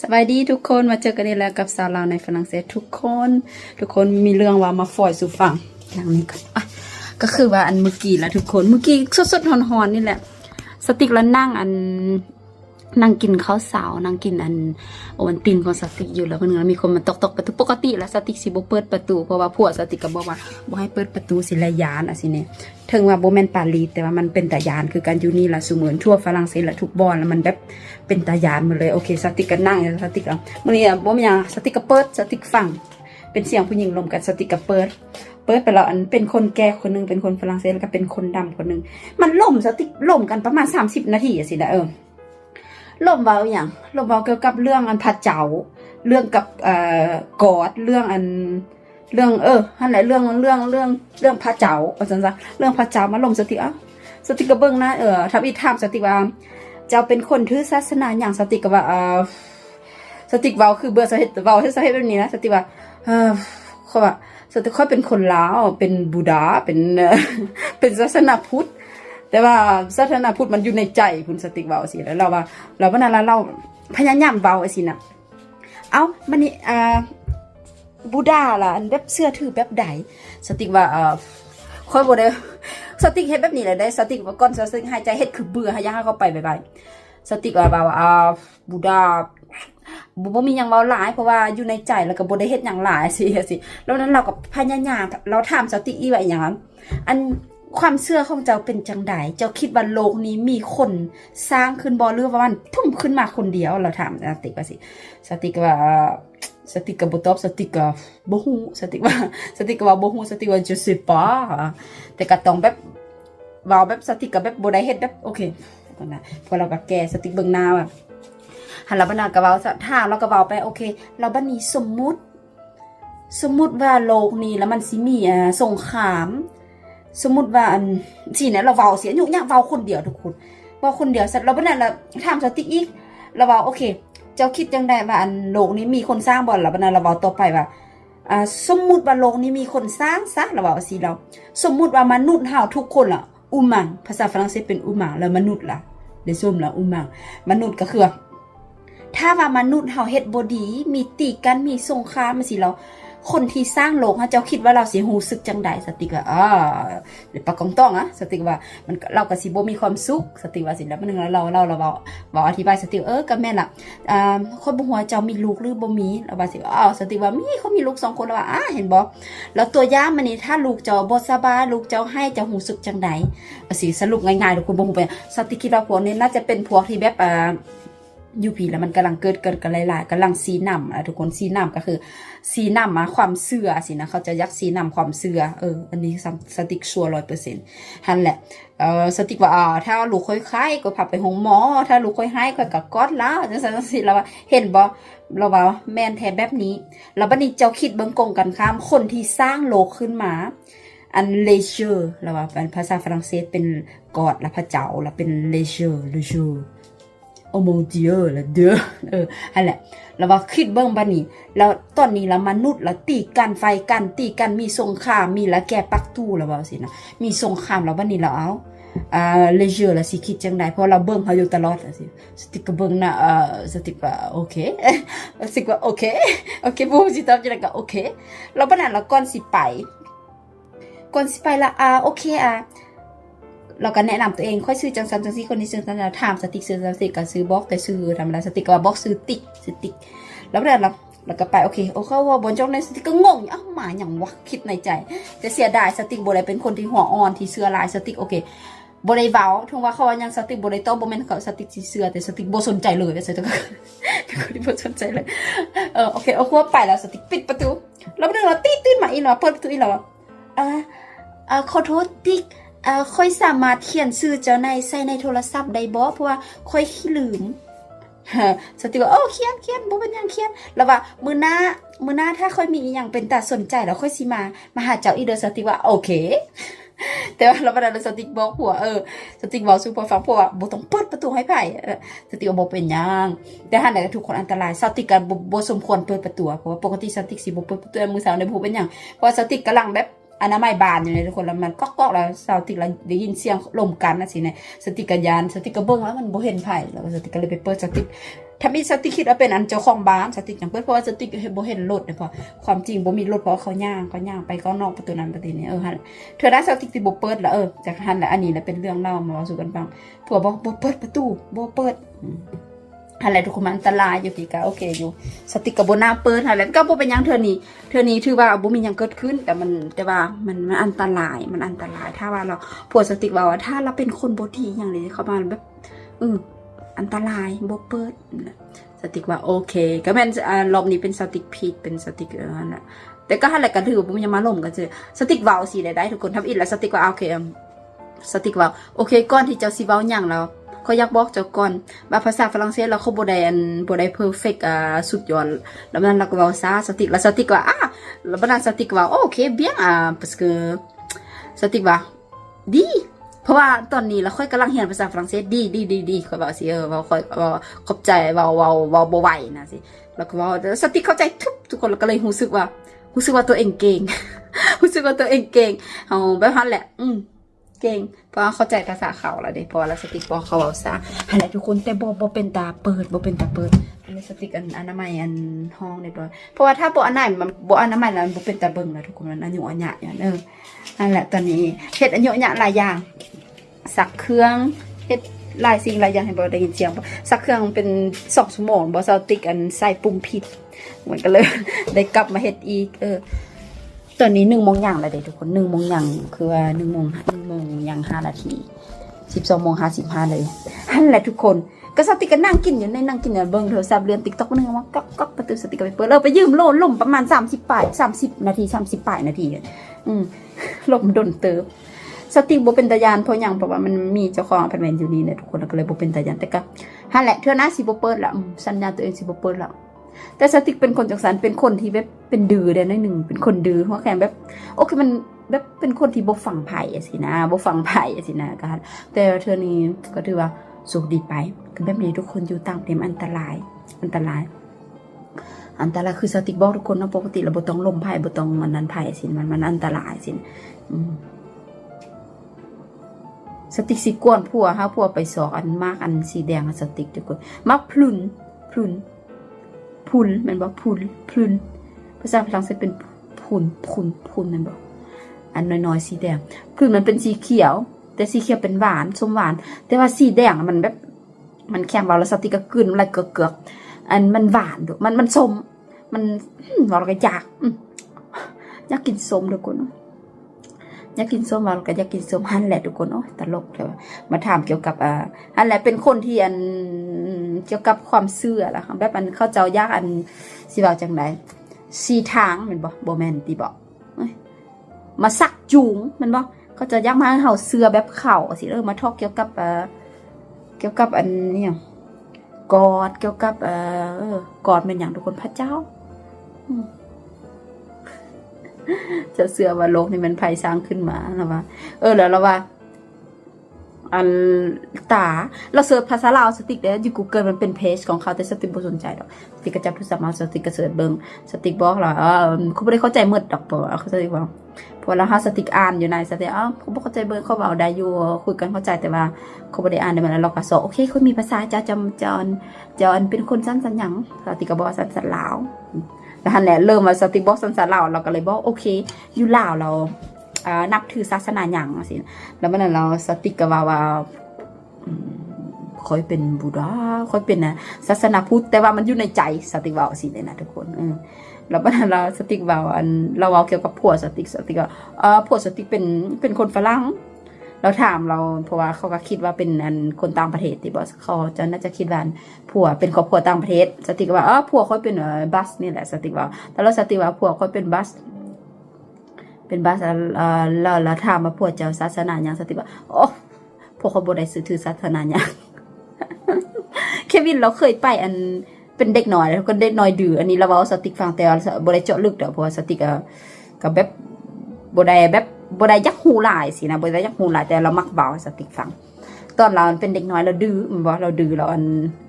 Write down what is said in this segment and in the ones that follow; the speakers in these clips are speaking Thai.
สวัสดีทุกคนมาเจอกันอีกแล้วกับสาวลาวในฝรั่งเศสทุกคนมีเรื่องว่ามาฝอยสู่ฟังอย่างนี้ก็คือว่าอันเมื่อกี้ละทุกคนเมื่อกี้สดๆฮอนๆนี่แหละสติกแล้วนั่งกินข้าวสาวนั่งกินโอวัลตินของสติกอยู่แล้วเพื่อนมีคนมาตกประตูปกติแล้วสติกสิบ่เปิดประตูเพราะว่าผัวสติกก็บอกว่าบ่ให้เปิดประตูสิละยานสิเนี่ยถึงว่าบ่แม่นปารีสแต่ว่ามันเป็นตายานคือการอยู่นี่ล่ะซุมื้อทั่วฝรั่งเศสละทุกบ่อนแล้วมันแบบเป็นตายานหมดเลยโอเคสติกก็นั่งสติกมื้อนี้บ่มีหยังสติกก็เปิดสติกฟังเป็นเสียงผู้หญิงลมกันสติกก็เปิดไปแล้วอันเป็นคนแก่คนนึงเป็นคนฝรั่งเศสแล้วก็เป็นคนดำคนนึงมันล่มสติกล่มกันประมาณ30นาทีสินะล่มเว้าอย่างล่มเว้าเกี่ยวกับเรื่องพระเจ้าเรื่องกับกอดเรื่องนั่นแหละเรื่องพระเจ้าว่าซั่นซะเรื่องพระเจ้ามาล่มสติสติก็เบิ่งนะทับอีถามสติว่าเจ้าเป็นคนถือศาสนาหยังสติก็ว่าสติเว้าคือเบื่อสาเหตุเว้าให้สาเหตุแบบนี้นะสติว่าเขาว่าสติค่อยเป็นคนลาวเป็นบูดาเป็นศาสนาพุทธแต่ว่าศาสนาพุทธมันอยู่ในใจคุณสติเว้าสิแล้วเราว่านั้นเราพยายามเว้าสินะมันนี่บูดาล่ะอันแบบเสื้อถือแบบใดสติว่าค่อยบ่ได้สติเฮ็ดแบบนี้แหละได้สติว่าก่อนสติหายใจเฮ็ดคือเบื่อให้ย่างเข้าไปบ๊ายๆสติว่าบูดาบ่มีหยังเว้าหลายเพราะว่าอยู่ในใจแล้วก็บ่ได้เฮ็ดหยังหลายสิแล้วนั้นเราก็พยายามเราถามสติอีว่าอีหยังอันความเชื่อของเจ้าเป็นจังไดเจ้าคิดว่าโลกนี้มีคนสร้างขึ้นบ่หรือว่ามันพุ่งขึ้นมาคนเดียวเราถามสติว่าสิสติก็ว่าสติก็บ่ตอบสติก็บ่ฮู้สติว่าบ่ฮู้สติว่า je sais pas แต่ก็ต้องแบบเว้าแบบสติก็แบบบ่ได้เฮ็ดแบบโอเคตอนนั้นพอเราก็แก้สติเบิ่งหน้าว่าหันเราบรรณาก็เว้าถ้าเราก็เว้าไปโอเคเราบัดนี้สมมุติว่าโลกนี้แล้วมันสิมีสงครามสมมุติว่าสิเนี่ยเราเว้าเสียอยู่ยากเว้าคนเดียวทุกคนเว้าคนเดียวเสร็จเราบัดนั้นเราถามสติอีกเราเว้าโอเคเจ้าคิดจังได๋ว่าโลกนี้มีคนสร้างบ่ล่ะบัดนั้นเราเว้าต่อไปว่าสมมุติว่าโลกนี้มีคนสร้างซะเราเว้าสิเราสมมุติว่ามนุษย์เฮาทุกคนล่ะอุมังภาษาฝรั่งเศสเป็นอุมังแล้วมนุษย์ล่ะได้ส้มล่ะอุมังมนุษย์ก็คือถ้าว่ามนุษย์เฮาเฮ็ดบ่ดีมีตีกันมีสงครามจังซี่แล้วคนที่สร้างโลกเจ้าคิดว่าเราสิรู้สึกจังได๋สติก็ปากกองต้องสติว่ามันเราก็สิบ่มีความสุขสติว่าสิแล้วมันนึงเราบอกอธิบายสติก็แม่นล่ะคนบ่ฮู้ว่าเจ้ามีลูกหรือบ่มีแล้วว่าสิสติว่ามีเขามีลูก2คนแล้วว่าเห็นบ่แล้วตัวอย่างมันนี่ถ้าลูกเจ้าบ่สบายลูกเจ้าให้เจ้ารู้สึกจังได๋สิสรุปง่ายๆทุกคนบ่ฮู้ไปสติคิดว่าพวกนี้น่าจะเป็นพวกที่แบบอยู่พี่แล้วมันกำลังเกิดกันหลายๆกำลังซีนำทุกคนซีนำก็คือซีนำมาความเชื่อสินะเขาจะยักซีนำความเชื่ออันนี้สติกชัวร์ 100% หั่นแหละสติกว่าถ้าลูกค่อยไข้ก็พาไปห้องหมอถ้าลูกค่อยหายก็กอดแล้วจังซั่นสิแล้วว่าเห็นบ่เราว่าแม่นแท้แบบนี้แล้วบัดนี้เจ้าคิดเบิ่งกงกันข้ามคนที่สร้างโลกขึ้นมาเลเจอร์แล้วว่าเป็นภาษาฝรั่งเศสเป็นกอดและพระเจ้าแล้วเป็นเลเจอร์โอ้โมเดียละเด้อนั่นแหละแล้วว่าคิดเบิ่งบัดนี้แล้วตอนนี้ละมนุษย์ละตีกันไฟกันตีกันมีสงครามมีละแก่ปักตู้แล้วว่าสินะมีสงครามแล้วบัดนี้ละเลเจอร์ละสิคิดจังได๋เพราะเราเบิ่งเขาอยู่ตลอดละสิสติกเบิ่งนะสติกว่าโอเคสติกว่าโอเคบ่สิตอบจังได๋ก็โอเคแล้วบัดนั้นละก่อนสิไปละโอเคเราก็แนะนำตัวเองค่อยซื้อจังซันจังซี่คนนี้ซื้อจังถามสติกซื้อสติกก็ซื้อบล็อกแต่ซื้อธรรมดาสติกก็ว่าบล็อกซื้อติ๊กแล้วเราก็ไปโอเคเขาว่าบนจองในสติกก็งงมาหยังวะคิดในใจแต่เสียดายสติกบ่ได้เป็นคนที่หัวอ่อนที่เชื่อหลายสติกโอเคบ่ได้เว้าถึงว่าเขาว่ายังสติกบ่ได้โตบ่แม่นเขาสติกสิเชื่อแต่สติกบ่สนใจเลยสติกเป็นคนที่บ่สนใจเลยโอเคเอาไปแล้วสติกปิดประตูแล้วนึงเราตื้นมาอีกเนาะเปิดประตูอีกแล้วขอโทษติ๊กค่อยสามารถเขียนชื่อเจ้าในใส่ในโทรศัพท์ได้บ่เพราะว่าค่อยขี้ลืมสติว่าเขียนบ่เป็นหยังเขียนแล้วว่ามื้อหน้าถ้าค่อยมีอีหยังเป็นตาสนใจแล้วค่อยสิมาหาเจ้าอีเด้อสติว่าโอเคแต่ว่าเราบ่ได้สติบอกผัวสติเว้าสู่ผัวฟังผัวบ่ต้องเปิดประตูให้ไผสติว่าบ่เป็นหยังแต่หันได้ทุกคนอันตรายสติก็บ่สมควรเปิดประตูเพราะว่าปกติสติสิบ่เปิดประตูมื้อเช้าได้บ่เป็นหยังเพราะสติกำลังแบบอนามัยบานอยู่เลยทุกคนแล้วมันก๊อกๆแล้วสติกแล้วได้ยินเสียงลมกันสิเนี่ยสติกยานสติกเบิ่งแล้วมันบ่เห็นไผแล้วสติกเลยไปเปิดสติก ถ้ามีสติคิดว่าเป็นอันเจ้าของบ้านสติอย่างเปิดเพราะว่าสติบ่เห็นรถเนี่ยพอความจริงบ่มีรถเพราะเขาย่างไปก็นอกประตูนั้นประตูนี้หั่นเธอได้สติที่บ่เปิดแล้วจากหั่นแหละอันนี้แหละเป็นเรื่องเล่ามาเว้าสู่กันฟังผัวบอกบ่เปิดประตูบ่เปิดอะไรทุกคนมันอันตรายอยู่พี่ก็โอเคอยู่สติก็บ่น่าเปิดหั่นแหละก็บ่เป็นหยังเธอนี้ถือว่าบ่มีหยังเกิดขึ้นแต่ว่ามันอันตรายถ้าว่าเราผัวสติว่าถ้าเราเป็นคนบ่ดีหยังนี่เข้ามาแบบอันตรายบ่เปิดสติกว่าโอเคก็แม่นรอบนี้เป็นสติกผิดเป็นสติกนั่นแหละแต่ก็หั่นแหละก็ถือว่าบ่มีมาล่มกันซื่อสติกเว้าสิได้ทุกคนทำอีกแล้วสติกว่าโอเคสติกว่าโอเคก่อนที่เจ้าสิเว้าหยังแล้วเขาอยากบอกเจ้าก่อนว่าภาษาฝรั่งเศสเราเขาบ่ได้เพอร์เฟคสุดยอดแล้วมันเราก็เว้าซะสติกแล้วสติกว่าแล้วบัดนั้นสติกว่าโอเคbien parce que สติกว่าดีเพราะว่าตอนนี้เราค่อยกำลังเรียนภาษาฝรั่งเศสดีค่อยบอกสิว่าค่อยขอบใจเว้าบ่ไหวนะสิแล้วก็ว่าสติเข้าใจทุกคนก็เลยรู้สึกว่าตัวเองเก่ง รู้สึกว่าตัวเองเก่งเฮาแบบนั้นแหละเก่งเพราะเข้าใจภาษาเขาแล้วเด้เพราะว่าสติบอกเขาเว้าซะหั่นแหละทุกคนแต่บ่เป็นตาเปิดอันนี้สติอันอนามัยอันห้องเรียบร้อยเพราะว่าถ้าบ่อนามัยมันบ่อนามัยแล้วมันบ่เป็นตาเบิ่งแล้วทุกคนมันอายุอันยะอย่างนั่นแหละตอนนี้เฮ็ดอายุอันยะหลายอย่างสักเครื่องเฮ็ดหลายสิ่งหลายอย่างให้บ่ได้ยินเสียงสักเครื่องเป็น2ชั่วโมงบ่เซาติกอันใส่ปุ่มผิดเหมือนกันเลยได้กลับมาเฮ็ดอีกตอนนี้1 โมงย่างแล้วเด้ทุกคน1 โมงย่างคือว่า1 โมงย่าง5 นาที12:55เลยหั่นแหละทุกคนก็สติกก็นั่งกินอยู่ในนั่งกินเบิ่งโทรศัพท์เรียน TikTok นึงว่าก๊อกประตูสติกก็ไปเปิดไปยืมโล่มประมาณ30 นาทีลมดนเติบสติบ่เป็นตาญาณเพราะหยังเพราะว่ามันมีเจ้าของอพาร์ตเมนต์อยู่นี่เนี่ยทุกคนก็เลยบ่เป็นตาญาณแต่ก็หั่นแหละเทื่อหน้าสิบ่เปิดละสัญญาตัวเองสิบ่เปิดละแต่สติกเป็นคนจังซั่นเป็นคนที่แบบเป็นดื้อได้หน่อยนึงเป็นคนดื้อหัวแข็งแบบโอเคมันแบบเป็นคนที่บ่ฟังไผสินะบ่ฟังไผสินะก็แต่เทื่อนี้ก็ถือว่าสุขดีไปก็แบบนี้ทุกคนอยู่ต่างประเทศอันตรายคือสติกบอกทุกคนนะปกติเราบ่ต้องล้มไผบ่ต้องอันนั้นไผสิมันอันตรายสิสติกสิกวนผัวไปสอกอันมากอันสีแดงสติกทุกคนมักพลุนแม่นบ่พลุนภาษาฝรั่งเศสเป็นพุนแม่นบ่อันน้อยๆสีแดงพลุนมันเป็นสีเขียวแต่สีเขียวเป็นหวานส้มหวานแต่ว่าสีแดงมันแบบมันแข็งเบาแล้วสติกก็กลืนอะไรเกือกอันมันหวานด้วยมันส้มมันเราก็อยากกินส้มทุกคนอยากกินส้มเราก็อยากกินส้มหั่นแหละทุกคนตลกเลยมาถามเกี่ยวกับหั่นแหละเป็นคนที่อันเกี่ยวกับความเชื่อล่ะแบบอันเขาเจ้ายากอันสิว่าจังได๋สีทางแม่นบ่แม่นติบ่มาสักจูงแม่นบ่เขาจะยักมาให้เฮาเสื้อแบบเข่าสิมาทอกเกี่ยวกับอันนี้กอดเกี่ยวกับกอดเป็นอย่างทุกคนพระเจ้าจะเสื้อว่าโลกนี่มันภัยสร้างขึ้นมาแล้วว่าแล้วเราว่าอันเราเสิร์ชภาษาลาวสติกได้อยู่ Google มันเป็นเพจของเขาแต่สติกบ่สนใจดอกสติกก็จับโทรศัพท์มาสติกก็เสิร์ชเบิ่งสติกบอกล่ะเขาบ่ได้เข้าใจหมดดอกเพราะเขาจะว่าพอเราหาสติกอ่านอยู่ในสติกเขาบ่เข้าใจเบิ่งเขาเว้าได้อยู่คุยกันเข้าใจแต่ว่าเขาบ่ได้อ่านได้มันเราก็สอนโอเคเขามีภาษาจำเป็นคนสั้นหยังสติกก็บอกสั้นลาวแล้วหั่นแหละเริ่มว่าสติกบอกสั้นลาวเราก็เลยบอกโอเคอยู่ลาวเรานับถือศาสนาหยังสิแล้วมันนั้นเราสติกก็ว่าค่อยเป็นบูดาค่อยเป็นศาสนาพุทธแต่ว่ามันอยู่ในใจสติกว่าสิเลยนะทุกคนแล้วมันนั้นเราสติกว่าเราเอาเกี่ยวกับผัวสติกก็ผัวสติกเป็นคนฝรั่งเราถามเราเพราะว่าเขาก็คิดว่าเป็นคนต่างประเทศที่บอกเขาจะน่าจะคิดว่าผัวเป็นครอบครัวต่างประเทศสติกว่าผัวค่อยเป็นบัสนี่แหละสติกว่าแต่เราสติกว่าผัวค่อยเป็นบัสเราถามมาพวกเจ้าศาสนาหยังสติว่าพวกเขาบ่ได้ถือศาสนาหยัง เควินเราเคยไปเป็นเด็กน้อยแล้วก็เด็กน้อยดื้ออันนี้เราเว้าสติกฟังแต่บ่ได้เจาะลึกดอกเพราะว่าสติกก็แบบบ่ได้ยักหูหลายสินะบ่ได้ยักหูหลายแต่เรามักเว้าสติกฟังตอนเราเป็นเด็กน้อยเราดื้อบ่เราดื้อเรา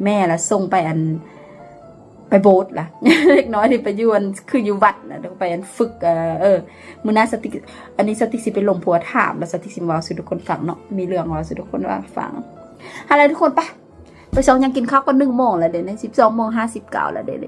แม่ละส่งไปโบสถ์ล่ะ เล็กน้อยที่ไปอยู่คืออยู่วัดนะต้องไปฝึกมื้อหน้าสติอันนี้สติสิไปลงผัวถามแล้วสติสิเว้าสู่ทุกคนฟังเนาะมีเรื่องเว้าสู่ทุกคนว่าฟังอะไรทุกคนปะ ไปสองยังกินข้าวก็1 โมงแล้วเดี๋ยวนี้12:59แล้วเดี๋ยวนี้